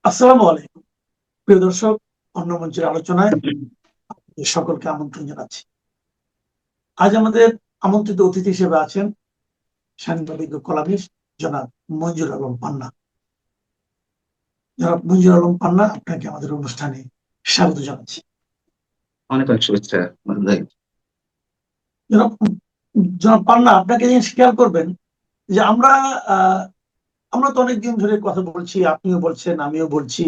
আসসালামু আলাইকুম প্রিয় দর্শক, অন্য মঞ্চের আলোচনায় সকলকে আমন্ত্রণ জানাচ্ছি। আজ আমাদের আমন্ত্রিত অতিথি হিসেবে আছেন সাংবাদিক ও কলামিস্ট জনাব মঞ্জুর আলম পান্না। জনাব মঞ্জুর আলম পান্না, আপনাকে আমাদের অনুষ্ঠানে স্বাগত জানাচ্ছি। অনেক অনেক শুভেচ্ছা মাসুদ ভাই। জনাব জনাব পান্না, আপনাকে জিনিস খেয়াল করবেন যে আমরা তো অনেকদিন ধরে কথা বলছি, আপনিও বলছেন, আমিও বলছি।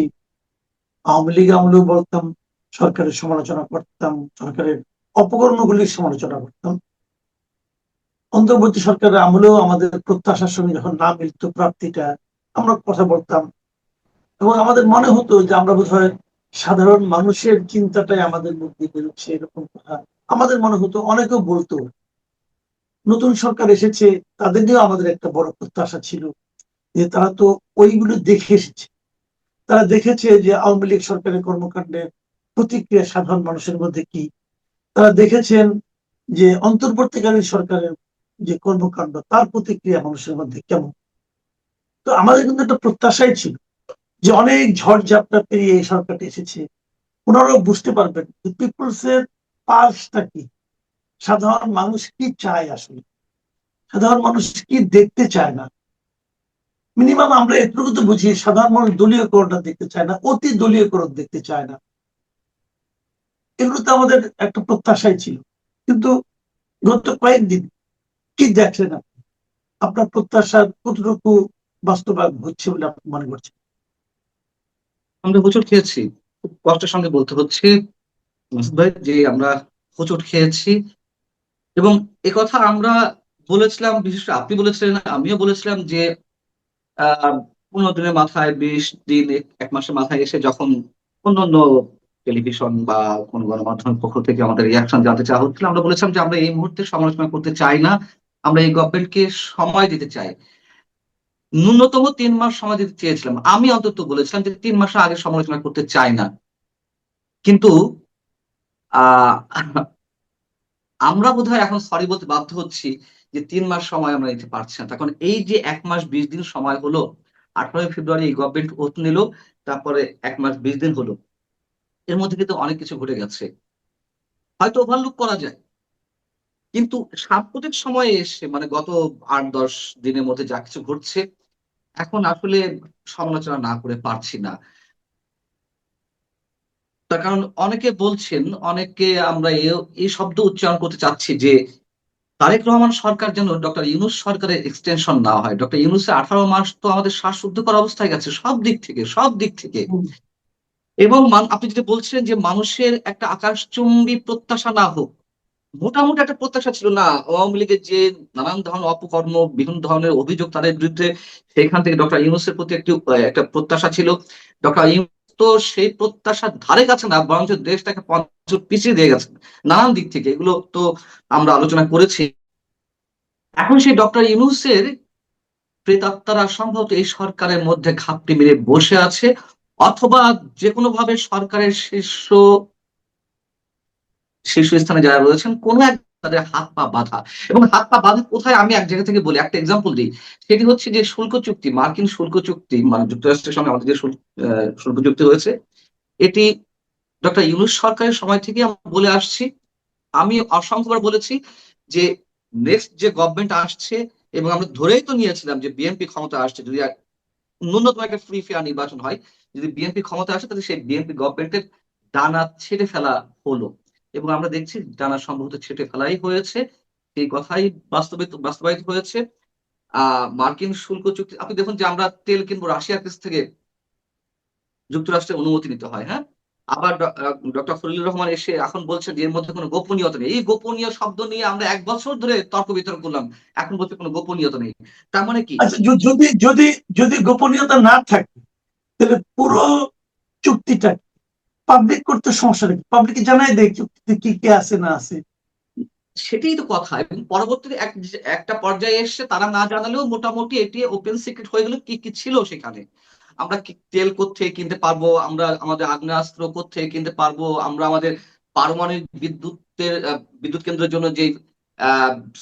আওয়ামী লীগ আমলেও বলতাম, সরকারের সমালোচনা করতাম, সরকারের অপকর্মগুলির সমালোচনা করতাম। অন্তর্বর্তী সরকারের আমলেও আমাদের প্রত্যাশার সঙ্গে যখন না মিলত প্রাপ্তিটা, আমরা কথা বলতাম এবং আমাদের মনে হতো যে আমরা বোধহয় সাধারণ মানুষের চিন্তাটাই আমাদের মধ্যে বেরোচ্ছে, এরকম কথা আমাদের মনে হতো। অনেকেও বলতো। নতুন সরকার এসেছে, তাদের নিয়েও আমাদের একটা বড় প্রত্যাশা ছিল যে তারা তো ওইগুলো দেখে এসেছে। তারা দেখেছে যে আওয়ামী লীগ সরকারের কর্মকাণ্ডের প্রতিক্রিয়া সাধারণ মানুষের মধ্যে কি। তারা দেখেছেন যে অন্তর্বর্তীকালীন সরকারের যে কর্মকাণ্ড, তার প্রতিক্রিয়া মানুষের মধ্যে কেমন। তো আমাদের কিন্তু একটা প্রত্যাশাই ছিল যে অনেক ঝড়-ঝাপটা পেরিয়ে এই সরকারটা এসেছে। ওনারাও বুঝতে পারবেন যে পিপলস এর পালসটা কি, সাধারণ মানুষ কি চায় আসলে, সাধারণ মানুষ কি দেখতে চায় না। মিনিমাম আমরা এটুকু তো বুঝি, সাধারণ মানুষ দলীয়করণটা দেখতে চায় না, অতি দলীয়করণ দেখতে চায় না। এগুলো তো আমাদের একটা প্রত্যাশাই ছিল। কিন্তু গত কয়েকদিন কি দেখলেন আপনি? আপনার প্রত্যাশার কতটুকু বাস্তবায়ন হচ্ছে বলে আপনি মনে করছেন? আমরা হোঁচট খেয়েছি, খুব কষ্টের সঙ্গে বলতে হচ্ছে মাসুদ ভাই যে আমরা হোঁচট খেয়েছি। এবং এ কথা আমরা বলেছিলাম, বিশেষ করে আপনি বলেছিলেন, আমিও বলেছিলাম যে 15 দিনের মাথায়, 20 দিন, এক মাসের মাথায় এসে যখন অন্যান্য টেলিভিশন বা কোন গণমাধ্যমের পক্ষ থেকে আমাদের রিয়াকশন জানতে চাওয়া হচ্ছিল, আমরা বলেছিলাম যে আমরা এই মুহূর্তে সমালোচনা করতে চাই না, আমরা এই গভর্নমেন্টকে সময় দিতে চাই। ন্যূনতম 3 মাস সময় দিতে চেয়েছিলাম, আমি অন্তত বলেছিলাম যে 3 মাস আগে সমালোচনা করতে চাই না। কিন্তু আহ আমরা বোধহয় এখন সরি বলতে বাধ্য হচ্ছি যে 3 মাস সময় আমরা নিতে পারছি না। তখন এই যে 1 মাস 20 দিন সময় হলো, 18ই ফেব্রুয়ারি এই গভর্নমেন্ট ওথ নিল, তারপরে 1 মাস 20 দিন হলো, এর মধ্যে কিন্তু অনেক কিছু ঘটে গেছে, হয়তো ওভারলুক করা যায়। কিন্তু সাম্প্রতিক সময়ে এসে মানে গত 8-10 দিনের মধ্যে যা কিছু ঘটছে, এখন আসলে সমালোচনা না করে পারছি না। তার কারণ অনেকে বলছেন, অনেকে আমরা এই শব্দ উচ্চারণ করতে চাচ্ছি যে তারেক রহমান সরকার যেন ডক্টর ইউনূস সরকারের এক্সটেনশন না হয়। ডক্টর ইউনূসের 18 মাস তো আমাদের শ্বাসরুদ্ধকর অবস্থায় গেছে, সব দিক থেকে, সব দিক থেকে। হুম। এবং আপনি যেটা বলছিলেন যে মানুষের একটা আকাশচুম্বী প্রত্যাশা না হোক, মোটামুটি একটা প্রত্যাশা ছিল না আওয়ামী লীগের যে নানান ধরনের অপকর্ম, বিভিন্ন ধরনের অভিযোগ তাদের বিরুদ্ধে, সেখান থেকে ডক্টর ইউনূসের প্রতি একটা প্রত্যাশা ছিল। ডক্টর ইউনূস তো সেই প্রত্যাশার ধারে কাছে না, বরঞ্চ দেশটাকে 50 পিছিয়ে দিয়ে গেছে নানান দিক থেকে, এগুলো তো আমরা আলোচনা করেছি। এখন সেই ডক্টর ইউনূসের প্রেতাত্মারা সম্ভবত এই সরকারের মধ্যে ঘাপটি মেরে বসে আছে, অথবা যে কোনো ভাবে সরকারের শীর্ষস্থানে যারা রয়েছেন কোনো এক তাদের হাত পা বাঁধা। এবং হাত পা বাঁধা কোথায়, আমি এক জায়গা থেকে বলি, একটা এক্সাম্পল দিই। সেটি হচ্ছে যে শুল্ক চুক্তি, মার্কিন শুল্ক চুক্তি, মানে যুক্তরাষ্ট্রের সঙ্গে আমাদের যে শুল্ক চুক্তি হয়েছে, এটি ডক্টর ইউনূস সরকারের সময় থেকে আমরা বলে আসছি। আমি অসংখ্যবার বলেছি যে নেক্সট যে গভর্নমেন্ট আসছে, এবং আমরা ধরেই তো নিয়েছিলাম যে বিএনপি ক্ষমতা আসছে, যদি ন্যূনতম একটা ফ্রি ফেয়ার নির্বাচন হয়, যদি বিএনপি ক্ষমতা আসে, তাহলে সেই বিএনপি গভর্নমেন্টের ডানা ছেড়ে ফেলা হলো। এবং আমরা দেখছি ডানা সম্ভবত ছেটে ফেলাই হয়েছে, সেই কথাই বাস্তবায়িত হয়েছে। মার্কিন শুল্ক চুক্তি আপনি দেখুন যে আমরা তেল কিনবো রাশিয়ার কাছ থেকে, যুক্তরাষ্ট্রের অনুমতি নিতে হয়, হ্যাঁ। আবার ডক্টর ফজলুর রহমান এসে এখন বলছেন যে এর মধ্যে কোনো গোপনীয়তা নেই। এই গোপনীয় শব্দ নিয়ে আমরা 1 বছর ধরে তর্ক বিতর্ক করলাম, এখন বলছে কোনো গোপনীয়তা নেই। তার মানে কি? আচ্ছা, যদি যদি যদি গোপনীয়তা না থাকে, তাহলে পুরো চুক্তিটা পাবলিক করতে সমস্যা নেই, পাবলিক জানাই দেয় চুক্তিতে কি কি আছে না আছে। সেটাই তো কথা। এবং পরবর্তীতে একটা পর্যায়ে এসে তারা না জানালেও মোটামুটি এটি ওপেন সিক্রেট হয়ে গেল কি কি ছিল সেখানে। আমরা তেল কোত্থেকে কিনতে পারবো, আমরা আমাদের আগ্নেয়াস্ত্র কোত্থেকে কিনতে পারবো, আমরা আমাদের পারমাণবিক বিদ্যুৎ কেন্দ্রের জন্য যে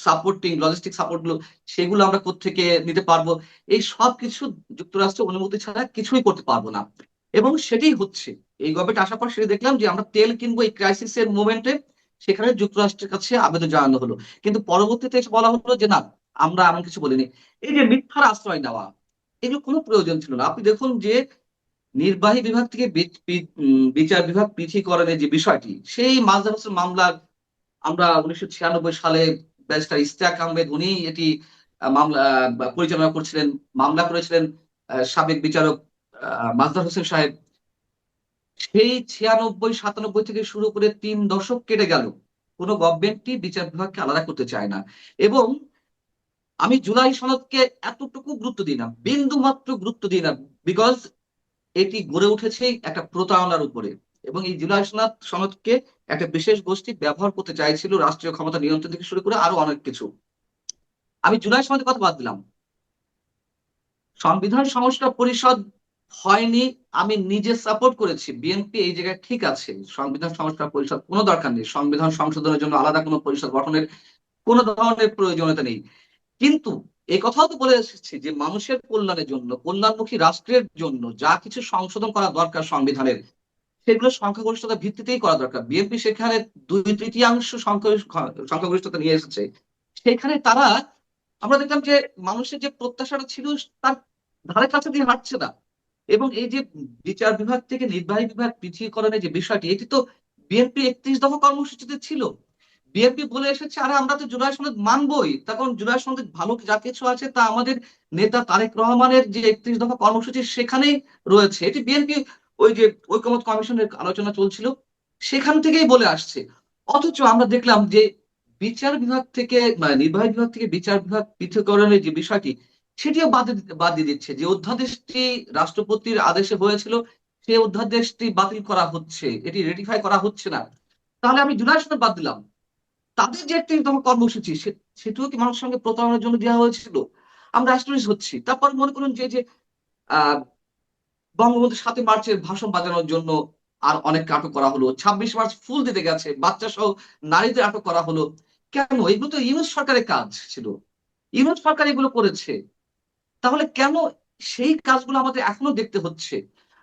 সাপোর্টিং লজিস্টিক সাপোর্ট গুলো, সেগুলো আমরা কোত্থেকে নিতে পারবো, এই সব কিছু যুক্তরাষ্ট্রের অনুমতি ছাড়া কিছুই করতে পারবো না। এবং সেটাই হচ্ছে। এই গভর্নমেন্ট আসার পর সেটা দেখলাম যে আমরা তেল কিনবো এই ক্রাইসিসের মোমেন্টে, সেখানে যুক্তরাষ্ট্রের কাছে আবেদন জানানো হলো। কিন্তু পরবর্তীতে এসে বলা হলো যে না, আমরা এমন কিছু বলিনি। এই যে মিথ্যার আশ্রয় নেওয়া, এগুলো কোনো প্রয়োজন ছিল না। আপনি দেখুন যে নির্বাহী বিভাগ থেকে বিচার বিভাগ পৃথকীকরণের যে বিষয়টি, সেই মাজহার হোসেন মামলার আমরা 1996 সালে ব্যারিস্টার ইশতিয়াক আহমেদ উনি এটি মামলা পরিচালনা করছিলেন, মামলা করেছিলেন সাবেক বিচারক মাজহার হোসেন সাহেব। সেই 96 97 থেকে শুরু করে 3 দশক কেটে গেল, কোনো গভর্নমেন্টই বিচার বিভাগকে আলাদা করতে চায় না। এবং আমি জুলাই সনদকে এতটুকু গুরুত্ব দিই না, বিন্দু মাত্র গুরুত্ব দিই না, বিকজ এটি গড়ে উঠেছে একটা প্রতারণার উপরে। এবং এই জুলাই সনদকে একটা বিশেষ গোষ্ঠী ব্যবহার করতে চাইছিল, রাষ্ট্রীয় ক্ষমতা নিয়ন্ত্রণ থেকে শুরু করে আরো অনেক কিছু। আমি জুলাই সনদের কথা বাদ দিলাম, সংবিধান সংস্কার পরিষদ হয়নি, আমি নিজে সাপোর্ট করেছি, বিএনপি এই জায়গায় ঠিক আছে। সংবিধান সংস্কার পরিষদ কোনো দরকার নেই, সংবিধান সংশোধনের জন্য আলাদা কোনো পরিষদ গঠনের কোনো ধরনের প্রয়োজনীয়তা নেই। কিন্তু এই কথাও তো বলে এসেছি যে মানুষের কল্যাণের জন্য, কল্যাণমুখী রাষ্ট্রের জন্য যা কিছু সংশোধন করা দরকার সংবিধানের, সেগুলো সংখ্যাগরিষ্ঠতার ভিত্তিতেই করা দরকার। বিএনপি সেখানে 2/3 সংখ্যাগরিষ্ঠতা নিয়ে এসেছে। সেখানে তারা, আমরা দেখলাম যে মানুষের যে প্রত্যাশাটা ছিল তার ধারে কাছে দিয়ে হাঁটছে না। এবং এই যে বিচার বিভাগ থেকে নির্বাহী বিভাগ পৃথকীকরণের যে বিষয়টি, এটি তো বিএনপি 31 দফা কর্মসূচিতে ছিল। বিএনপি বলে এসেছে আরে আমরা তো জুলাই সনদ মানবই, তখন জুলাই সনদে ভালো যা কিছু আছে তা আমাদের নেতা তারেক রহমানের যে 31 দফা কর্মসূচি সেখানেই রয়েছে। এটি বিএনপি ওই যে ঐকমত্য কমিশনের আলোচনা চলছিল সেখান থেকেই বলে আসছে। অথচ আমরা দেখলাম যে বিচার বিভাগ থেকে নির্বাহী বিভাগ থেকে বিচার বিভাগ পৃথকীকরণের যে বিষয়টি, সেটিও বাদ দিয়ে দিচ্ছে। যে অধ্যাদেশটি রাষ্ট্রপতির আদেশে হয়েছিল, সেই অধ্যাদেশটি বাতিল করা হচ্ছে, এটি রেটিফাই করা হচ্ছে না। তাহলে আমি জুলাই সনদ বাদ দিলাম, তাদের যে 31তম কর্মসূচি সেটিও কি মানুষের সঙ্গে প্রতারণার জন্য দেওয়া হয়েছিল? আমরা অ্যাস্টনিশ হচ্ছি। তারপর মনে করুন যে যে আহ বঙ্গবন্ধু 7ই মার্চের ভাষণ বাজানোর জন্য আর অনেক আটক করা হলো, 26 মার্চ ফুল দিতে গেছে বাচ্চা সহ নারীদের আটক করা হলো। কেন? এগুলো তো ইউনূস সরকারের কাজ ছিল, ইউনূস সরকার এগুলো করেছে। তাহলে কেন সেই কাজগুলো আমাদের এখনো দেখতে হচ্ছে?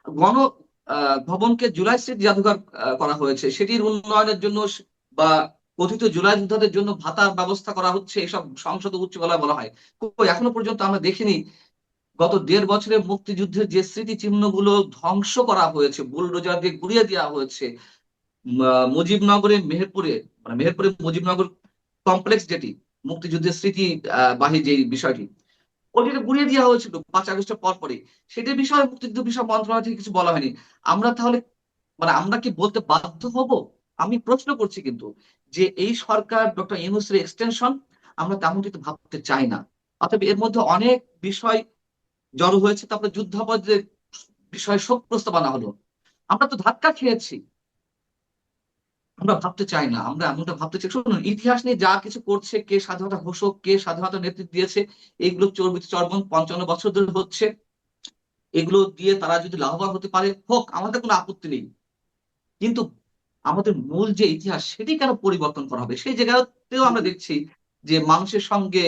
গণ ভবনকে জুলাই স্মৃতি জাদুঘর করা হয়েছে, সেটির উন্নয়নের জন্য বা কথিত জুলাই যোদ্ধাদের জন্য ভাতার ব্যবস্থা করা হচ্ছে, এসব সংসদে উচ্চ গলায় বলা হয়। কই এখনো পর্যন্ত আমরা দেখিনি গত 1.5 বছরে মুক্তিযুদ্ধের যে স্মৃতিচিহ্নগুলো ধ্বংস করা হয়েছে, বুলডোজার দিয়ে গুড়িয়ে দেওয়া হয়েছে। মুজিবনগরে মেহেরপুরে, মানে মেহেরপুরে মুজিবনগর কমপ্লেক্স, যেটি মুক্তিযুদ্ধের স্মৃতি বাহী যে বিষয়টি, ওটিকে গুড়িয়ে দেওয়া হয়েছিল 5 আগস্টের পর পরে। সেটার বিষয়ে মুক্তিযুদ্ধ বিষয় মন্ত্রণালয় থেকে কিছু বলা হয়নি। আমরা তাহলে, মানে আমরা কি বলতে বাধ্য হব? আমি প্রশ্ন করছি কিন্তু যে এই সরকার ডক্টর ইউনূসের এক্সটেনশন, আমরা তেমনটি তো ভাবতে চাই না। অতএব এর মধ্যে অনেক বিষয় জড়ো হয়েছে। তারপরে যুদ্ধাপরাধের বিষয়ে শোক প্রস্তাব আনা হলো। আমরা তো ধাক্কা খেয়েছি, আমরা ভাবতে চাই না, আমরা এমনটা ভাবতে চাই। শুনুন, ইতিহাস নিয়ে যা কিছু করছে, কে স্বাধীনতা ঘোষক, কে স্বাধীনতা নেতৃত্ব দিয়েছে, এগুলো চর্বিত চর্বণ 55 বছর ধরে হচ্ছে। এগুলো দিয়ে তারা যদি লাভবান হতে পারে হোক, আমাদের কোনো আপত্তি নেই। কিন্তু আমাদের মূল যে ইতিহাস, সেটি কেন পরিবর্তন করা হবে? সেই জায়গাতেও আমরা দেখছি যে মানুষের সঙ্গে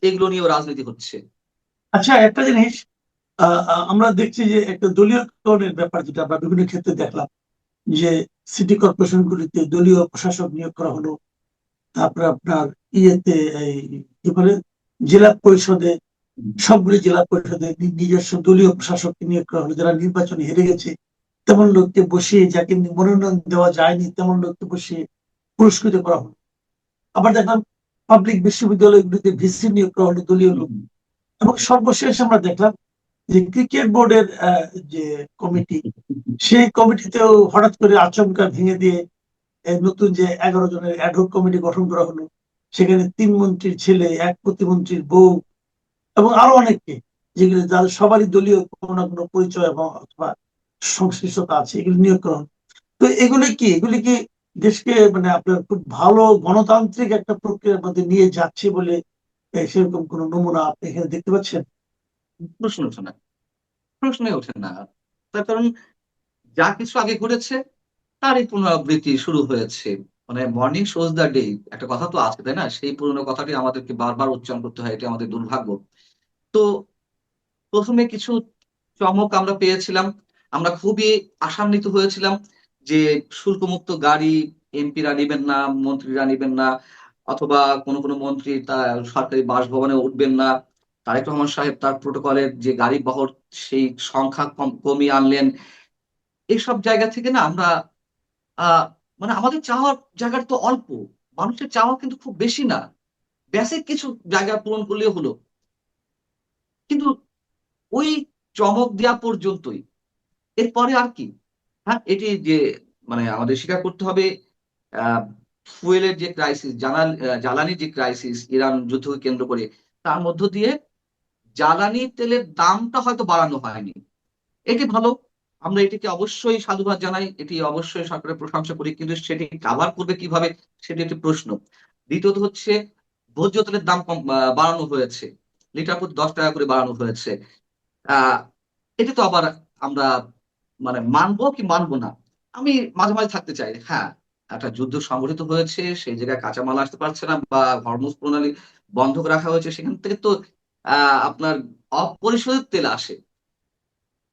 এগুলো নিয়েও রাজনীতি হচ্ছে। আচ্ছা, একটা জিনিস আমরা দেখছি যে একটা দলীয়করণের ব্যাপার, যেটা আমরা বিভিন্ন ক্ষেত্রে দেখলাম, যে সিটি কর্পোরেশন গুলিতে দলীয় প্রশাসক নিয়োগ করা হলো। তারপরে আপনার ইয়েতে এই কি বলে জেলা পরিষদে, সবগুলি জেলা পরিষদে নিজস্ব দলীয় প্রশাসককে নিয়োগ করা হলো। যারা নির্বাচনে হেরে গেছে তেমন লোককে বসিয়ে, যাকে মনোনয়ন দেওয়া যায়নি তেমন লোককে বসিয়ে পুরস্কৃত করা হলো। আবার দেখলাম পাবলিক বিশ্ববিদ্যালয়গুলিতে ভিসি নিয়োগ করা হলো দলীয় লোক। এবং সর্বশেষ আমরা দেখলাম যে ক্রিকেট বোর্ডের যে কমিটি, সেই কমিটিতেও হঠাৎ করে আচমকা ভেঙে দিয়ে নতুন যে 11 জনের অ্যাডহক কমিটি গঠন করা হলো, সেখানে 3 মন্ত্রীর ছেলে, 1 প্রতিমন্ত্রীর বউ এবং আরো অনেককে, যেগুলো যাদের সবারই দলীয় কোনো না কোনো পরিচয় এবং অথবা সংশ্লিষ্টতা আছে, এগুলি নিয়োগ করা হলো। তো এগুলি কি দেশকে মানে আপনার খুব ভালো গণতান্ত্রিক একটা প্রক্রিয়ার মধ্যে নিয়ে যাচ্ছে বলে সেরকম কোন নমুনা আপনি এখানে দেখতে পাচ্ছেন? প্রশ্ন ওঠে না, প্রশ্নই ওঠে না। তার কারণ যা কিছু আগে ঘটেছে তারই পুনরাবৃত্তি শুরু হয়েছে। মানে মর্নিং শোজ দ্য ডে, একটা কথা তো আছে তাই না? সেই পুরোনো কথাটি আমাদেরকে বারবার উচ্চারণ করতে হয়, এটা আমাদের দুর্ভাগ্য। তো প্রথমে কিছু চমক আমরা পেয়েছিলাম, আমরা খুবই আশান্বিত হয়েছিলাম যে শুল্কমুক্ত গাড়ি এমপিরা নেবেন না, মন্ত্রীরা নেবেন না, অথবা কোনো কোনো মন্ত্রী তার সরকারি বাসভবনে উঠবেন না। তারেক রহমান সাহেব তার প্রোটোকলের যে গাড়ি বহর সেই সংখ্যা কমিয়ে আনলেন। এইসব জায়গা থেকে না আমরা আহ মানে আমাদের চাওয়ার জায়গাটা তো অল্প, মানুষের চাওয়া কিন্তু খুব বেশি না, বেসিক কিছু জায়গা পূরণ করলেও হলো। কিন্তু ওই চমক দেওয়া পর্যন্তই, এরপরে আর কি? হ্যাঁ, এটি যে মানে আমাদের স্বীকার করতে হবে, আহ ফুয়েলের যে ক্রাইসিস, জ্বালানির যে ক্রাইসিস ইরান যুদ্ধকে কেন্দ্র করে, তার মধ্য দিয়ে জ্বালানি তেলের দামটা হয়তো বাড়ানো হয়নি। এটি ভালো, আমরা এটিকে অবশ্যই সাধুবাদ জানাই, এটি অবশ্যই সরকারের প্রশংসা করি, কিন্তু সেটি কাভার করবে কিভাবে সেটি একটি প্রশ্ন। দ্বিতীয়ত হচ্ছে ভোজ্য তেলের দাম কম বাড়ানো হয়েছে, লিটার প্রতি 10 টাকা করে বাড়ানো হয়েছে। আহ এটি তো আবার আমরা মানে মানবো কি মানবো না, আমি মাঝে মাঝে থাকতে চাই। হ্যাঁ, একটা যুদ্ধ সংগঠিত হয়েছে, সেই জায়গায় কাঁচামাল আসতে পারছে না, বা হরমুজ প্রণালী বন্ধ রাখা হয়েছে, সেখান থেকে তো আপনার অপরিশোধিত তেল আসে।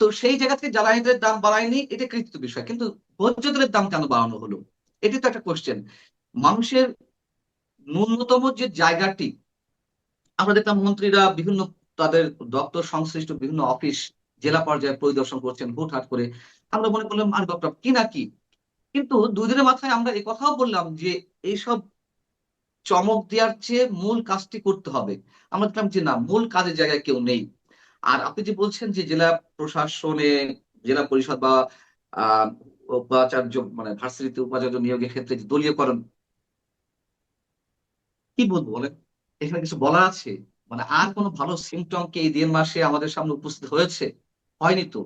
তো সেই জায়গা থেকে জ্বালানি তেলের দাম বাড়ায়নি, এটা কৃতিত্ব বিষয়, কিন্তু ভোজ্য তেলের দাম কেন বাড়ানো হলো? এটি তো একটা কোশ্চেন। মানুষের ন্যূনতম যে জায়গাটি, আমরা দেখলাম মন্ত্রীরা বিভিন্ন তাদের দপ্তর সংশ্লিষ্ট বিভিন্ন অফিস জেলা পর্যায়ে পরিদর্শন করছেন হুটহাট করে। আমরা মনে করলাম আর ডক্টর কি নাকি, কিন্তু 2 দিনের মাথায় আমরা এই কথাও বললাম যে এইসব চমক দেওয়ার চেয়ে মূল কাজটি করতে হবে। আমরা দেখলাম যে না, মূল কাজের জায়গায় কেউ নেই। আর আপনি যে বলছেন যে জেলা প্রশাসনে, জেলা পরিষদ বা আহ উপাচার্য মানে ভার্সিটিতে উপাচার্য নিয়োগের ক্ষেত্রে যে দলীয়করণ, কি বলবো বলেন, এখানে কিছু বলা আছে? মানে আর কোনো ভালো সিমটম কি এই 1.5 মাসে আমাদের সামনে উপস্থিত হয়েছে? হয়নি তো।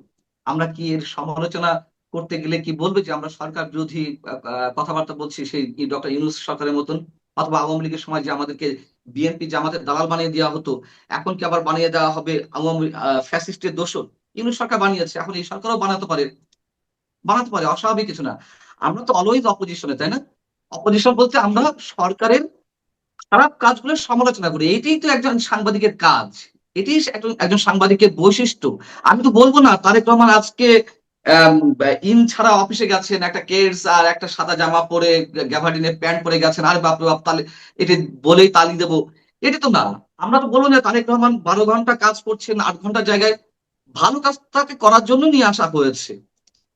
আমরা কি এর সমালোচনা করতে গেলে কি বলবে যে আমরা সরকার বিরোধী কথাবার্তা বলছি, সেই ডক্টর ইউনূস সরকারের মতন? অথবা আওয়ামী লীগের সময় যে আমাদেরকে বিএনপি জামাতের দালাল বানিয়ে দেওয়া হতো, এখন কি আবার বানিয়ে দেওয়া হবে আওয়ামী ফ্যাসিস্টের দোসর? ইউনূস সরকার বানিয়েছে, এখন এই সরকারও বানাতে পারে, বানাতে পারে, অস্বাভাবিক কিছু না। আমরা তো অলওয়েজ অপোজিশনে, তাই না? অপোজিশন বলতে আমরা সরকারের খারাপ কাজগুলোর সমালোচনা করি, এটাই তো একজন সাংবাদিকের কাজ, এটাই একজন একজন সাংবাদিকের বৈশিষ্ট্য। আমি তো বলবো না তারেক রহমান আজকে আম, ইন ছাড়া অফিসে গেছেন, একটা কেডস আর একটা সাদা জামা পরে গ্যাভার্ডিনের প্যান্ট পরে গেছেন, আরে বাপরে বাপ তাহলে এটি বলেই তালি দেবো, এটা তো না। আমরা তো বলবো না তারেক রহমান 12 ঘন্টা কাজ করছেন 8 ঘন্টার জায়গায়, ভালো কাজটাকে করার জন্য নিয়ে আসা হয়েছে,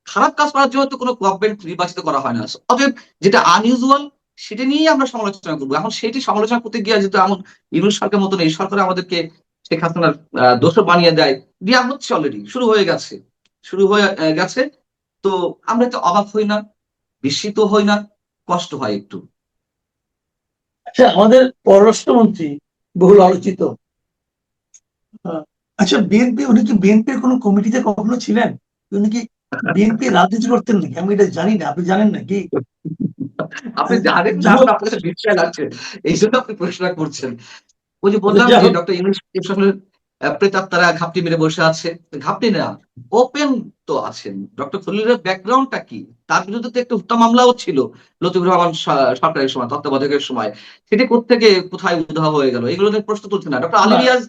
খারাপ কাজ করার জন্য তো কোনো গভর্নমেন্ট নির্বাচিত করা হয় না। অতএব যেটা আনইউজুয়াল সেটা নিয়েই আমরা সমালোচনা করবো। এখন সেটি সমালোচনা করতে গিয়ে যেহেতু এমন ইউনূস সরকার মতন এই সরকার আমাদেরকে শেখ হাসিনার দোষর বানিয়ে দেয়, দেওয়া হচ্ছে, অলরেডি শুরু হয়ে গেছে, শুরু হয়ে গেছে। তো আমরা তো অবাক হই না, বিস্মিত হই না, কষ্ট হয় একটু। আচ্ছা, আমাদের পররাষ্ট্রমন্ত্রী বহুল আলোচিত, আচ্ছা বিএনপি, উনি কি বিএনপির কোনো কমিটিতে কখনো ছিলেন? উনি কি বিএনপি রাজনীতি করতেন নাকি? আমি এটা জানি না, আপনি জানেন নাকি? আপনি জানেন না, যাই হোক, আপনার কাছে বিস্ময় লাগছে, এই জন্য আপনি প্রশ্ন করছেন। ওই যে আচ্ছা, বললাম যাই যে হোক, ডক্টর ইউনূস শাসনের প্রেতাত্মারা ঘাপটি মেরে বসে আছে। ঘাপটি না, ওপেন তো আছেন। ডক্টর খলিলের ব্যাকগ্রাউন্ডটা কি? তার বিরুদ্ধে তো একটা হত্যা মামলাও ছিল লতিফুর রহমান সরকারের সময়, তত্ত্বাবধায়কের সময়। সেটি কোত্থেকে কোথায় উধাও হয়ে গেল, এগুলো নিয়ে প্রশ্ন তুলছে না ডক্টর আলী না, রিয়াজ।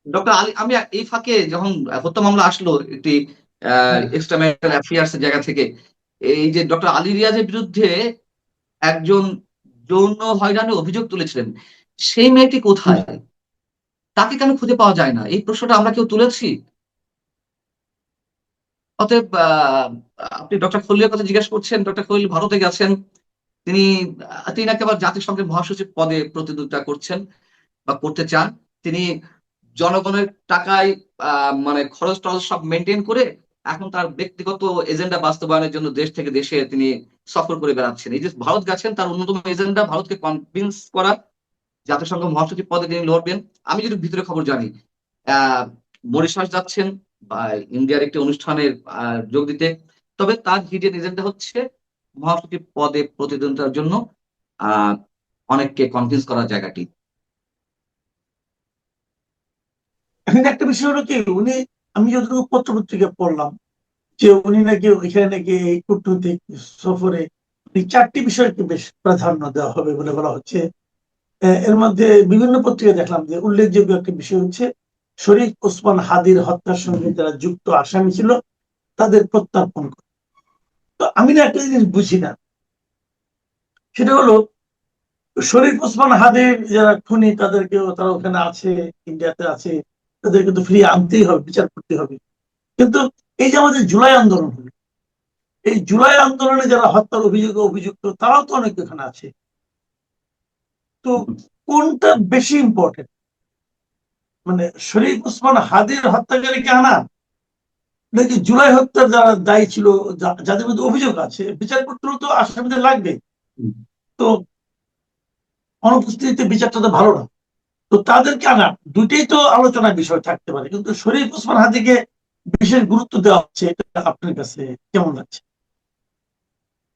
ডক্টর আলী, আমি এই ফাঁকে যখন হত্যা মামলা আসলো একটি হ্যাঁ, এক্সট্রা ম্যারিটাল অ্যাফেয়ার্স এর জায়গা থেকে, এই যে ডক্টর আলী রিয়াজের বিরুদ্ধে একজন যৌন হয়রানির অভিযোগ তুলেছিলেন, সেই মেয়েটি কোথায়? তাকে কেন খুঁজে পাওয়া যায় না, এই প্রশ্নটা আমরা কেউ তুলেছি? অতএব আপনি ডক্টর খলিলের কথা জিজ্ঞেস করছেন, ডক্টর খলিল ভারতে গেছেন, তিনি তিনি নাকি আবার জাতিসংঘের মহাসচিব পদে প্রতিদ্বন্দ্বিতা করছেন বা করতে চান। তিনি জনগণের টাকায় মানে খরচ টরচ সব মেনটেন করে এখন তার ব্যক্তিগত এজেন্ডা বাস্তবায়নের জন্য দেশ থেকে দেশে তিনি সফর করে বেড়াচ্ছেন। এই যে ভারত গেছেন, তার অন্যতম এজেন্ডা ভারতকে কনভিন্স করা জাতিসংঘ মহাসচিব পদে তিনি লড়বেন। আমি যদি ভিতরে খবর জানি, আহ মরিশাস যাচ্ছেন বা ইন্ডিয়ার একটি অনুষ্ঠানে যোগ দিতে। তবে তার হিডেন এজেন্ডা হচ্ছে মহাসচিব পদে প্রতিদ্বন্দ্বিতার জন্য আহ অনেককে কনভিন্স করার জায়গাটি। এখানে একটা বিষয় হলো কি, উনি, আমি যতটুকু পত্র পত্রিকা পড়লাম যে উনি নাকি এখানে নাকি এই কূটনৈতিক সফরে এই 4টি বিষয়কে বেশ প্রাধান্য দেওয়া হবে বলে বলা হচ্ছে। এর মধ্যে বিভিন্ন পত্রিকা দেখলাম যে উল্লেখযোগ্য একটা বিষয় হচ্ছে শরীফ ওসমান হাদির হত্যার সঙ্গে যারা যুক্ত আসামি ছিল তাদের প্রত্যর্পণ করে। তো আমি না একটা জিনিস বুঝি না, সেটা হলো শরীফ ওসমান হাদির যারা খুনি তাদেরকেও, তারা ওখানে আছে, ইন্ডিয়াতে আছে, তাদেরকে তো ফিরিয়ে আনতেই হবে, বিচার করতে হবে। কিন্তু এই যে আমাদের জুলাই আন্দোলন হলো, এই জুলাই আন্দোলনে যারা হত্যার অভিযোগে অভিযুক্ত তারাও তো অনেক এখানে আছে। তো কোনটা বেশি ইম্পর্টেন্ট, মানে শরীফ ওসমান হাদির হত্যাকারীকে আনা, নাকি জুলাই হত্যার যারা দায়ী ছিল, যাদের মধ্যে অভিযোগ আছে, বিচার করতে হলে তো আসামিদের লাগবে। তো অনুপস্থিতিতে বিচারটা তো ভালো না। তো তাদেরকে আনা, দুইটাই তো আলোচনার বিষয় থাকতে পারে, কিন্তু শরীফ ওসমান হাদিকে বিশেষ গুরুত্ব দেওয়া হচ্ছে, এটা আপনার কাছে কেমন লাগছে?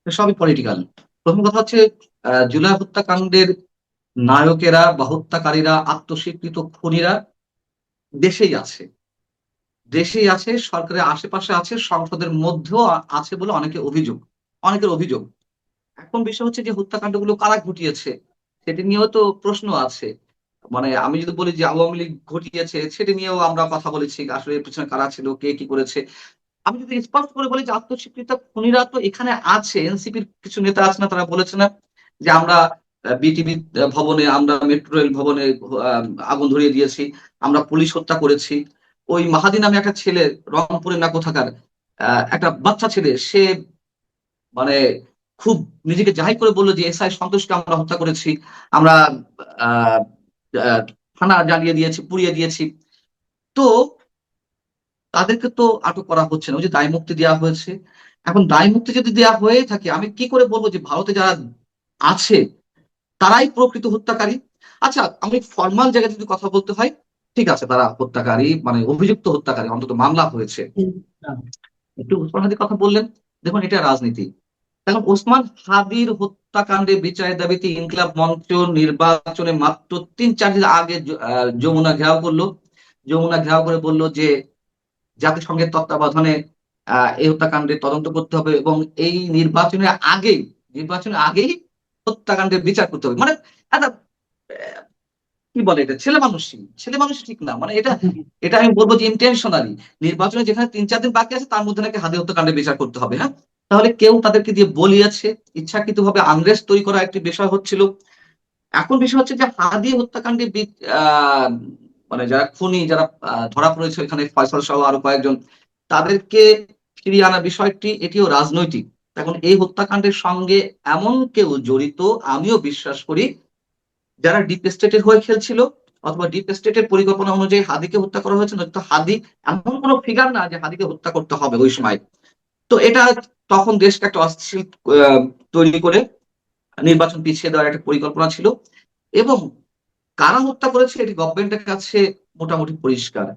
সবই পলিটিক্যাল। প্রথম কথা হচ্ছে জুলাই হত্যাকাণ্ডের নায়কেরা বা হত্যাকারীরা, আত্মস্বীকৃত খুনিরা দেশেই আছে, দেশেই আছে, সরকারের আশেপাশে আছে, সংসদের মধ্যেও আছে বলে অনেকের অভিযোগ। এখন বিষয় হচ্ছে যে হত্যাকাণ্ডগুলো কারা ঘটিয়েছে সেটি নিয়েও তো প্রশ্ন আছে। মানে আমি যদি বলি যে আওয়ামী লীগ ঘটিয়েছে, সেটি নিয়েও আমরা কথা বলেছি, আসলে এর পিছনে কারা ছিল, কে কি করেছে। আমি যদি স্পষ্ট করে বলি যে আত্মস্বীকৃত খুনিরা তো এখানে আছে, এনসিপির কিছু নেতা আছে না, তারা বলেছে না যে আমরা বিটিভি ভবনে, আমরা মেট্রো রেল ভবনে আগুন ধরিয়ে দিয়েছি, আমরা পুলিশ হত্যা করেছি। ওই মাহাদি নামে একটা ছেলে, রংপুরের না কোথাকার একটা বাচ্চা ছেলে, সে মানে খুব নিজেকে জাহির করে বললো যে এসআই সন্তোষকে আমরা হত্যা করেছি, আমরা আহ আহ, থানা জ্বালিয়ে দিয়েছি, পুড়িয়ে দিয়েছি। তো তাদেরকে তো আটক করা হচ্ছে না, ওই যে দায় মুক্তি দেওয়া হয়েছে। এখন দায় মুক্তি যদি দেওয়া হয়ে থাকে, আমি কি করে বলবো যে ভারতে যারা আছে তারাই প্রকৃত হত্যাকারী? আচ্ছা, আমি ফর্মাল জায়গায় যদি কথা বলতে হয়, ঠিক আছে, তারা হত্যাকারী, মানে অভিযুক্ত হত্যাকারী, অন্তত মামলা হয়েছে। একটু ওসমান হাদির কথা বললেন, দেখুন এটা রাজনীতি। এখন ওসমান হাদির হত্যাকাণ্ডে বিচারের দাবিতে ইনকিলাব মঞ্চ নির্বাচনে মাত্র 3-4 দিন আগে যমুনা ঘেরাও করলো। যমুনা ঘেরাও করে বলল যে জাতিসংঘের তত্ত্বাবধানে এই হত্যাকাণ্ডের তদন্ত করতে হবে এবং এই নির্বাচনের আগেই হত্যাকাণ্ডের বিচার করতে হবে। মানে একটা কি বলে, এটা ছেলে মানুষ ঠিক না। মানে এটা এটা আমি বলবো যে ইন্টেনশনালি নির্বাচনে যেখানে 3-4 দিন বাকি আছে তার মধ্যে নাকি হাদি হত্যাকাণ্ডের বিচার করতে হবে। হ্যাঁ, তাহলে কেউ তাদেরকে দিয়ে বলিয়েছে, ইচ্ছাকৃতভাবে আনরেস্ট তৈরি করা একটি বিষয় হচ্ছিল। এখন বিষয় হচ্ছে যে হাদি হত্যাকাণ্ডে মানে যারা খুনি, যারা ধরা পড়েছে এখানে, ফয়সাল সহ আরো কয়েকজন, তাদেরকে ফিরিয়ে আনা বিষয়টি এটিও রাজনৈতিক। এখন এই হত্যাকাণ্ডের সঙ্গে এমন কেউ জড়িত, আমিও বিশ্বাস করি, যারা ডিপ স্টেটের হয়ে খেলছিল, অথবা ডিপ স্টেটের পরিকল্পনা অনুযায়ী হাদিকে হত্যা করা হয়েছে। নয়তো হাদি এমন কোনো ফিগার না যে হাদিকে হত্যা করতে হবে ওই সময়। তো এটা তখন দেশকে একটা অস্থিতিশীল তৈরি করে নির্বাচন পিছিয়ে দেওয়ার একটা পরিকল্পনা ছিল। এবং কারা হত্যা করেছে এটি গভর্নমেন্টের কাছে মোটামুটি পরিষ্কার।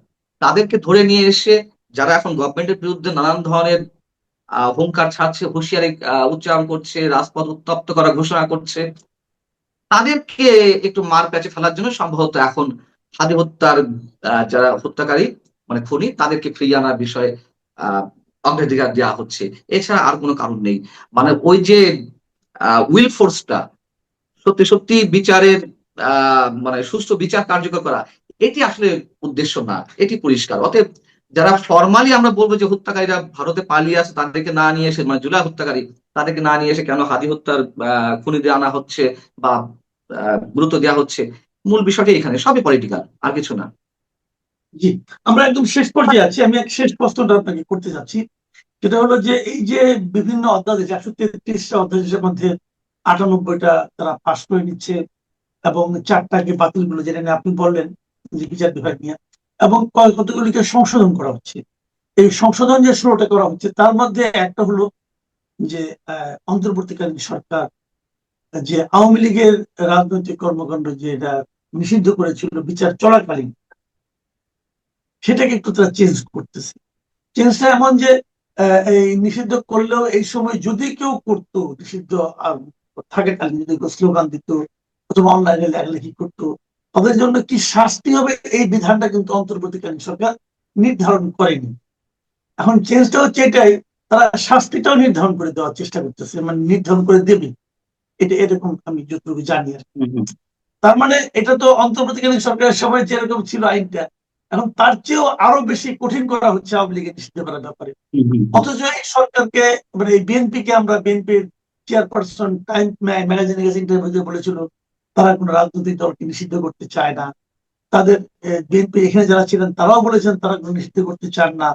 তাদেরকে ধরে নিয়ে এসে যারা এখন গভর্নমেন্টের বিরুদ্ধে নানান ধরনের হুঙ্কার ছাড়ছে, হুঁশিয়ারি উচ্চারণ করছে, রাজপথ উত্তপ্ত করা ঘোষণা করছে, তাদেরকে একটু মার প্যাচে ফেলার জন্য সম্ভবত এখন হাদি হত্যার যারা হত্যাকারী, মানে খুনি, তাদেরকে ফিরিয়ে আনার বিষয়ে আহ অগ্রাধিকার দেওয়া হচ্ছে। এছাড়া আর কোনো কারণ নেই। মানে ওই যে উইল ফোর্সটা, সত্যি সত্যি বিচারের মানে সুষ্ঠু বিচার কার্যকর করা, এটি আসলে উদ্দেশ্য না, এটি পরিষ্কার। অতএব যারা ফরমালি আমরা বলবো যে হত্যাকারীরা ভারতে পালিয়ে আছে, তাদেরকে না নিয়ে এসে, মানে জুলাই হত্যাকারী, তাদেরকে না নিয়ে এসে কেন হাদি হত্যার খুনিদের আনা হচ্ছে বা গুরুত্ব দেওয়া হচ্ছে, মূল বিষয়টি এখানে, সবই পলিটিক্যাল, আর কিছু না। জি, আমরা একদম শেষ পর্যায়ে আছি। আমি এক শেষ প্রশ্নটা আপনাকে করতে যাচ্ছি, সেটা হলো যে এই যে বিভিন্ন অধ্যাদেশ, 133টা অধ্যাদেশের মধ্যে 98টা তারা পাশ করে নিচ্ছে, এবং 4টাকে বাতিল গুলো, যেটা নিয়ে আপনি বললেন যে বিচার বিভাগ নিয়ে, এবং কতগুলিকে সংশোধন করা হচ্ছে। এই সংশোধন যে 16টা করা হচ্ছে, তার মধ্যে একটা হলো যে অন্তর্বর্তীকালীন সরকার যে আওয়ামী লীগের রাজনৈতিক কর্মকাণ্ড যে এটা নিষিদ্ধ করেছিল বিচার চলাকালীন, সেটাকে একটু তারা চেঞ্জ করতেছে। চেঞ্জটা এমন যে এই নিষিদ্ধ করলেও এই সময় যদি কেউ করতো নিষিদ্ধ থাকাকালীন, যদি কেউ স্লোগান দিত অথবা অনলাইনে লেখালেখি করতো, তাদের জন্য কি শাস্তি হবে এই বিধানটা কিন্তু অন্তর্বর্তীকালীন সরকার নির্ধারণ করেনি। এখন চেঞ্জটা হচ্ছে এটাই, তারা শাস্তিটাও নির্ধারণ করে দেওয়ার চেষ্টা করতেছে, মানে নির্ধারণ করে দেবে, এটা এরকম আমি যতটুকু জানি আর কি। তার মানে এটা তো অন্তর্বর্তীকালীন সরকারের সময় যেরকম ছিল আইনটা, এখন তার চেয়েও আরো বেশি কঠিন করা হচ্ছে আওয়ামী লীগের নিষিদ্ধ করার ব্যাপারে। হুম, হুম, হুম। অথচ এই সরকারকে মানে এই বিএনপি কে আমরা বিএনপির চেয়ারপারসন টাইম ম্যাগাজিনে গেছে ইন্টারভিউতে বলেছিল তারা কোনো রাজনৈতিক দলকে নিষিদ্ধ করতে চায় না। তাদের বিএনপি এখানে যারা ছিলেন তারাও বলেছেন তারা কোনো নিষিদ্ধ করতে চান না।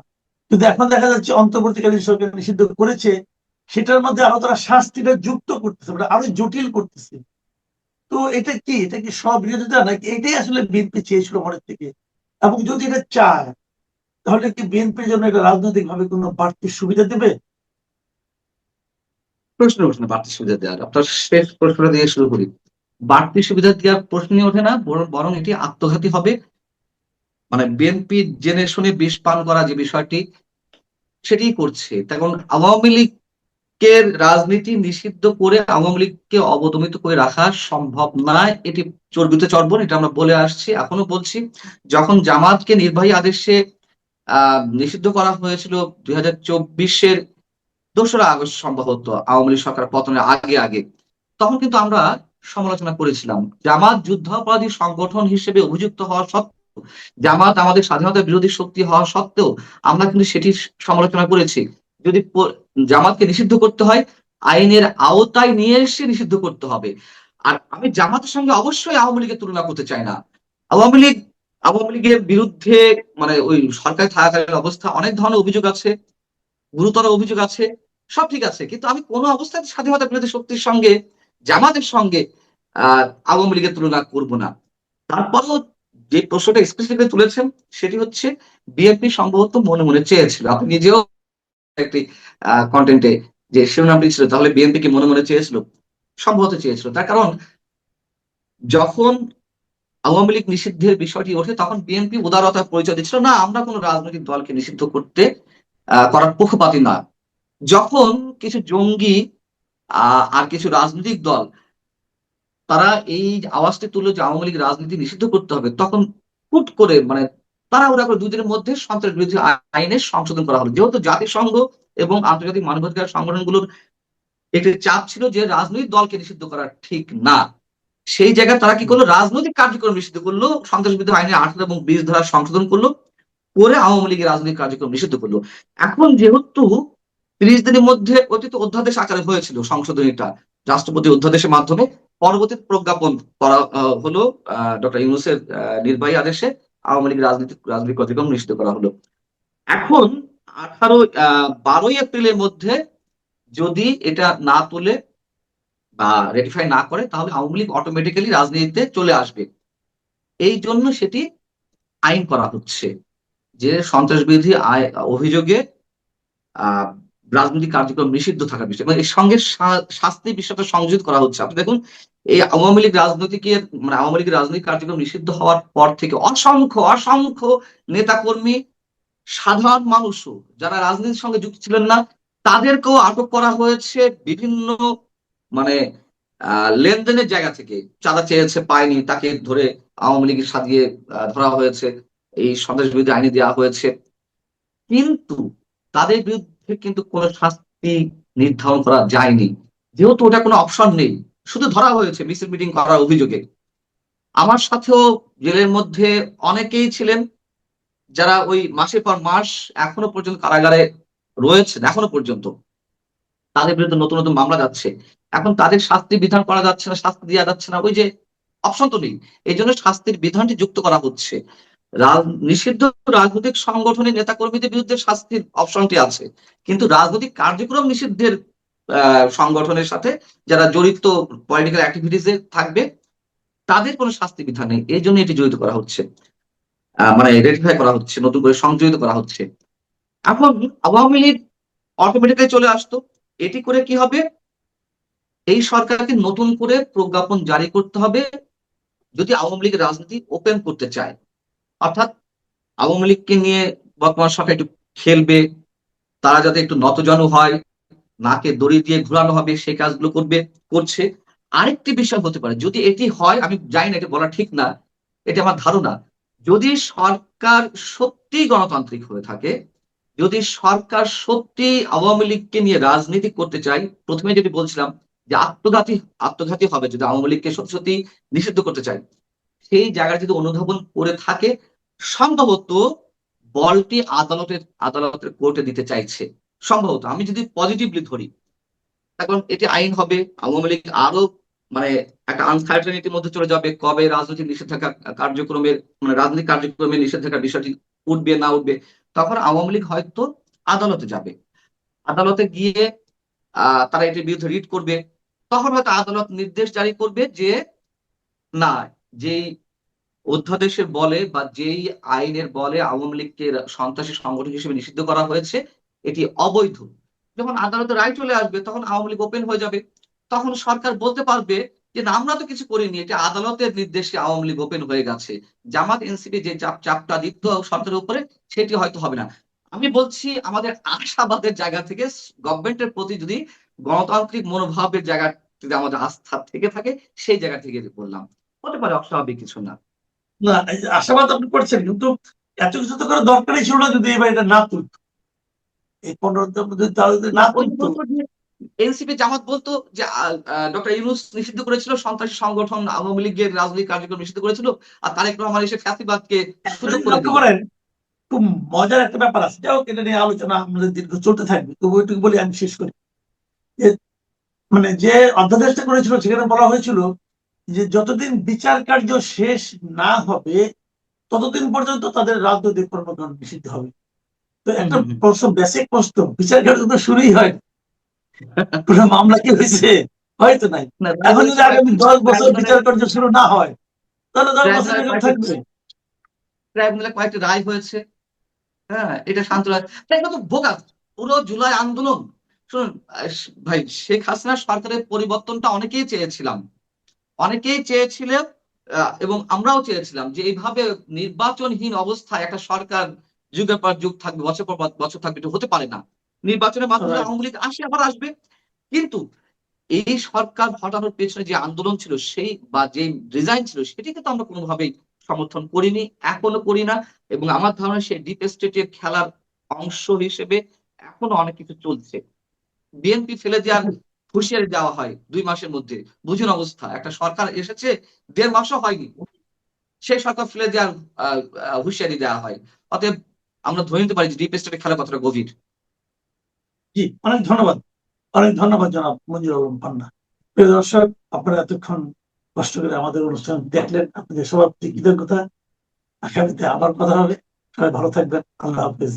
কিন্তু এখন দেখা যাচ্ছে অন্তর্বর্তীকালীন সরকার নিষিদ্ধ করেছে, সেটার মধ্যে আরো তারা শাস্তিটা যুক্ত করতেছে, মানে আরো জটিল করতেছে। তো এটা কি, এটা কি স্ববিরোধিতা নাকি এটাই আসলে বিএনপি চেয়েছিল মনের থেকে? এবং যদি এটা চায় তাহলে কি বিএনপির জন্য এটা রাজনৈতিক ভাবে কোনো বাড়তি সুবিধা দেবে? প্রশ্ন ওঠে না বাড়তি সুবিধা দেওয়ার। আপনার শেষ প্রশ্নটা দিয়ে শুরু করি। বাড়তি সুবিধা দেওয়ার প্রশ্নই ওঠে না, বরং এটি আত্মঘাতী হবে। মানে বিএনপি জেনে শুনে বিষ পান করা যে বিষয়টি, সেটি করছে। তখন আওয়ামী লীগের রাজনীতি নিষিদ্ধ করে আওয়ামী লীগকে অবদমিত করে রাখা সম্ভব নয়। এটি চর্বিত চর্বণ, এটা আমরা বলে আসছি, এখনো বলছি। যখন জামাতকে নির্বাহী আদেশে নিষিদ্ধ করা হয়েছিল 2024-এর 2রা আগস্ট সম্ভবত, আওয়ামী লীগ সরকার পতনের আগে আগে, তখন কিন্তু আমরা সমালোচনা করেছিলাম। জামাত যুদ্ধাপরাধী সংগঠন হিসেবে অভিযুক্ত হওয়া সত্ত্বেও, জামাত আমাদের স্বাধীনতা বিরোধী শক্তি হওয়া সত্ত্বেও আমরা কিন্তু সেটি সমালোচনা করেছি। যদি জামাতকে নিষিদ্ধ করতে হয়, আইনের আওতায় নিয়ে এসে নিষিদ্ধ করতে হবে। আর আমি জামাতের সঙ্গে অবশ্যই আওয়ামী লীগের তুলনা করতে চাই না। আওয়ামী লীগ আওয়ামী লীগের বিরুদ্ধে মানে ওই সরকার থাকাকালীন অবস্থা অনেক ধরনের অভিযোগ আছে, গুরুতর অভিযোগ আছে, সব ঠিক আছে। কিন্তু আমি কোনো অবস্থায় স্বাধীনতা বিরোধী শক্তির সঙ্গে, জামাতের সঙ্গে আওয়ামী লীগের তুলনা করব না। তারপরেও যে প্রশ্নটা স্পেসিফিকলি তুলেছেন, সেটি হচ্ছে বিএনপি সম্ভবত মনে মনে চেয়েছিল। আপনি নিজেও একটি কন্টেন্টে যে শিরোনামটি ছিল, তাহলে বিএনপি কি মনে মনে চেয়েছিল? সম্ভবত চেয়েছিল। তার কারণ যখন আওয়ামী লীগ নিষিদ্ধের বিষয়টি ওঠে, তখন বিএনপি উদারতার পরিচয় দিচ্ছিল, না আমরা কোনো রাজনৈতিক দলকে নিষিদ্ধ করার পক্ষপাতী না। যখন কিছু জঙ্গি আর কিছু রাজনৈতিক দল তারা এই আওয়াজটি তুললো যে আওয়ামী লীগ রাজনীতি নিষিদ্ধ করতে হবে, তখন হুট করে মানে তাড়াহুড়া করে 2 দিনের মধ্যে সন্ত্রাস বিরোধী আইনের সংশোধন করা হলো। যেহেতু জাতিসংঘ এবং আন্তর্জাতিক মানবাধিকার সংগঠনগুলোর একটি চাপ ছিল যে রাজনৈতিক দলকে নিষিদ্ধ করা ঠিক না, সেই জায়গায় তারা কি করলো, রাজনৈতিক কার্যক্রম নিষিদ্ধ করলো, সন্ত্রাস বিরোধী আইনে 18 এবং 20 ধারা সংশোধন করলো, করে আওয়ামী লীগের রাজনৈতিক কার্যক্রম নিষিদ্ধ করলো। এখন যেহেতু 30 দিনের মধ্যে অতীত অধ্যাদেশ আকারে হয়েছিল সংশোধনীটা, রাষ্ট্রপতি অধ্যাদেশের মাধ্যমে, পরবর্তী প্রজ্ঞাপন করা হলো ডক্টর ইউনূসের নির্বাহী আদেশে, আওয়ামী লীগ রাজনৈতিক কার্যক্রম নিষিদ্ধ করা হলো। এখন 12ই এপ্রিলের মধ্যে যদি এটা না তোলে বা রেটিফাই না করে, তাহলে আওয়ামী লীগ অটোমেটিক্যালি রাজনীতিতে চলে আসবে। এই জন্য সেটি আইন করা হচ্ছে যে সন্ত্রাস বিরোধী অভিযোগে আহ রাজনৈতিক কার্যক্রম নিষিদ্ধ থাকার বিষয়, মানে এর সঙ্গে শাস্তি বিষয়টা সংযোজিত করা হচ্ছে। আপনি দেখুন, এই আওয়ামী লীগ রাজনীতিকের মানে আওয়ামী লীগের রাজনৈতিক কার্যক্রম নিষিদ্ধ হওয়ার পর থেকে অসংখ্য অসংখ্য নেতাকর্মী, সাধারণ মানুষও যারা রাজনীতির সঙ্গে যুক্ত ছিলেন না, তাদেরকেও আটক করা হয়েছে বিভিন্ন মানে লেনদেনের জায়গা থেকে। চাঁদা চেয়েছে, পায়নি, তাকে ধরে আওয়ামী লীগের সাজিয়ে ধরা হয়েছে, এই সন্ত্রাস বিরোধী আইনে দেওয়া হয়েছে। কিন্তু তাদের বিরুদ্ধে কিন্তু কোনো শাস্তি নির্ধারণ করা যায়নি, যেহেতু ওটা কোনো অপশন নেই, শুধু ধরা হয়েছে মিছিল মিটিং করার অভিযোগে। আমার সাথেও জেলের মধ্যে অনেকেই ছিলেন যারা ওই মাসের পর মাস এখনো পর্যন্ত কারাগারে রয়েছেন, এখনো পর্যন্ত তাদের বিরুদ্ধে নতুন নতুন মামলা যাচ্ছে। এখন তাদের শাস্তি বিধান করা যাচ্ছে না, শাস্তি দেওয়া যাচ্ছে না, ওই যে অপশন তো নেই। এই জন্য শাস্তির বিধানটি যুক্ত করা হচ্ছে। নিষিদ্ধ রাজনৈতিক সংগঠনের নেতাকর্মীদের বিরুদ্ধে শাস্তির অপশনটি আছে, কিন্তু রাজনৈতিক কার্যক্রম নিষিদ্ধের সংগঠনের সাথে যারা জড়িত পলিটিক্যাল অ্যাক্টিভিটিসে থাকবে, তাদের কোনো শাস্তি বিধান নেই। এই জন্য এটি জড়িত করা হচ্ছে, মানে রেটিফাই করা হচ্ছে, নতুন করে সংযোজিত করা হচ্ছে। এখন আওয়ামী লীগ অটোমেটিক্যালি চলে আসতো। এটি করে কি হবে, এই সরকারকে নতুন করে প্রজ্ঞাপন জারি করতে হবে যদি আওয়ামী লীগের রাজনীতি ওপেন করতে চায়। অর্থাৎ আওয়ামী লীগকে নিয়ে বর্তমান সরকার একটু খেলবে, তারা যাতে একটু নতজানু হয়, নাকে দড়ি দিয়ে ঘুরানো হবে, সেই কাজগুলো করছে। আরেকটি বিষয় হতে পারে, যদি এটি হয়, আমি জানি না, এটা বলা ঠিক না, এটা আমার ধারণা, যদি সরকার সত্যি গণতান্ত্রিক হয়ে থাকে, যদি সরকার সত্যি আওয়ামী লীগকে নিয়ে রাজনীতি করতে চায়, প্রথমে যেটি বলছিলাম যে আত্মঘাতী হবে যদি আওয়ামী লীগকে সত্যি সত্যি নিষিদ্ধ করতে চায়, সেই জায়গায় যদি অনুধাবন করে থাকে, সম্ভবত বলটি আদালতের কোর্টে দিতে চাইছে। সম্ভবত আমি যদি পজিটিভলি ধরি, এখন এটি আইন হবে, আওয়ামী লীগ আরো মানে একটা আনসার্টেনিটির মধ্যে চলে যাবে, কবে রাজনৈতিক নিষেধাজ্ঞা কার্যক্রমের মানে রাজনৈতিক কার্যক্রমের নিষেধাজ্ঞার বিষয়টি উঠবে না উঠবে, তখন আওয়ামী লীগ হয়তো আদালতে যাবে। আদালতে গিয়ে তারা এটির বিরুদ্ধে রিট করবে। তখন হয়তো আদালত নির্দেশ জারি করবে যে না, যেই অধ্যাদেশের বলে বা যেই আইনের বলে আওয়ামী লীগকে সন্ত্রাসী সংগঠন হিসেবে নিষিদ্ধ করা হয়েছে এটি অবৈধ। যখন আদালতে রায় চলে আসবে তখন আওয়ামী লীগ ওপেন হয়ে যাবে। তখন সরকার বলতে পারবে যে না, আমরা তো কিছু করিনি, এটা আদালতের নির্দেশে আওয়ামী লীগ ওপেন হয়ে গেছে। জামাত এনসিপি যে চাপটা দিত সরকারের উপরে সেটি হয়তো হবে না। আমি বলছি আমাদের আশাবাদের জায়গা থেকে গভর্নমেন্টের প্রতি যদি গণতান্ত্রিক মনোভাবের জায়গা যদি আমাদের আস্থা থেকে থাকে, সেই জায়গা থেকে বললাম, হতে পারে, অস্বাভাবিক কিছু না। না, এই যে আশাবাদ আপনি করছেন, কিন্তু এত কিছু তো করার দরকারই ছিল না যদি এবার এটা না তুলতো। এই 15 দিনের মধ্যে তারা যদি না তুলতো। এনসিপি জামাত বলতো যে ডক্টর ইউনূস নিষিদ্ধ করেছিল সন্ত্রাসী সংগঠন, আওয়ামী লীগের রাজনৈতিক কার্যক্রম নিষিদ্ধ করেছিল, আর তারেক রহমান এসে ফ্যাসিবাদকে সুযোগ করে লক্ষ্য দিল। করেন, খুব মজার একটা ব্যাপার আছে, যাই হোক এটা নিয়ে আলোচনা আমাদের দীর্ঘ চলতে থাকবে, তবু ওইটুকু বলি আমি শেষ করি। যে মানে যে অধ্যাদেশটা করেছিল সেখানে বলা হয়েছিল যে যতদিন বিচার কার্য শেষ না হবে ততদিন পর্যন্ত তাদের রাজনৈতিক কর্মকাণ্ড নিষিদ্ধ হবে। তো একটা প্রশ্ন, বেসিক প্রশ্ন, বিচার কার্য তো শুরুই হয়, কোনো মামলা কি হয়েছে? হয়তো নাই। না, রায় এখন হয়েছে যদি আগামী 10 বছর বিচার কার্য শুরু না হয় তাহলে 10 বছর এরকম থাকবে। ট্রাইব্যুনালে কয়েকটি রায় হয়েছে। হ্যাঁ, এটা শান্ত রায়, এগুলো তো বোগাস। পুরো জুলাই আন্দোলন, শুনুন ভাই, শেখ হাসিনা সরকারের পরিবর্তনটা অনেকেই চেয়েছিলাম, অনেকেই চেয়েছিলেন, এবং আমরাও চেয়েছিলাম যে এইভাবে নির্বাচনহীন অবস্থায় একটা সরকার যুগের পর যুগ থাকবে, বছর পর বছর থাকবে, এটা হতে পারে না। নির্বাচনের মাধ্যমে Right. আওয়ামী লীগ আসে, আবার আসবে। কিন্তু এই সরকার হটানোর পেছনে যে আন্দোলন ছিল সেই বা যে ডিজাইন ছিল সেটিকে তো আমরা কোনোভাবেই সমর্থন করিনি, এখনো করি না। এবং আমার ধারণা সেই ডিপ স্টেটের খেলার অংশ হিসেবে এখনো অনেক কিছু চলছে। বিএনপি ফেলে দেওয়ার হুঁশিয়ারি দেওয়া হয় 2 মাসের মধ্যে। বুঝুন অবস্থা, একটা সরকার এসেছে 1.5 মাসও হয়নি, সেই সরকার ফেলে দেওয়ার হুঁশিয়ারি দেওয়া হয়। অতএব আমরা ধরে নিতে পারি যে ডিপ স্টেটের খেলা কতটা গভীর। জি, অনেক ধন্যবাদ, অনেক ধন্যবাদ জনাব মঞ্জুর আলম পান্না। প্রিয় দর্শক, আপনারা এতক্ষণ কষ্ট করে আমাদের অনুষ্ঠান দেখলেন, আপনাদের সবার প্রতি কৃতজ্ঞতা। আগামীতে আবার কথা হবে। সবাই ভালো থাকবেন। আল্লাহ হাফেজ।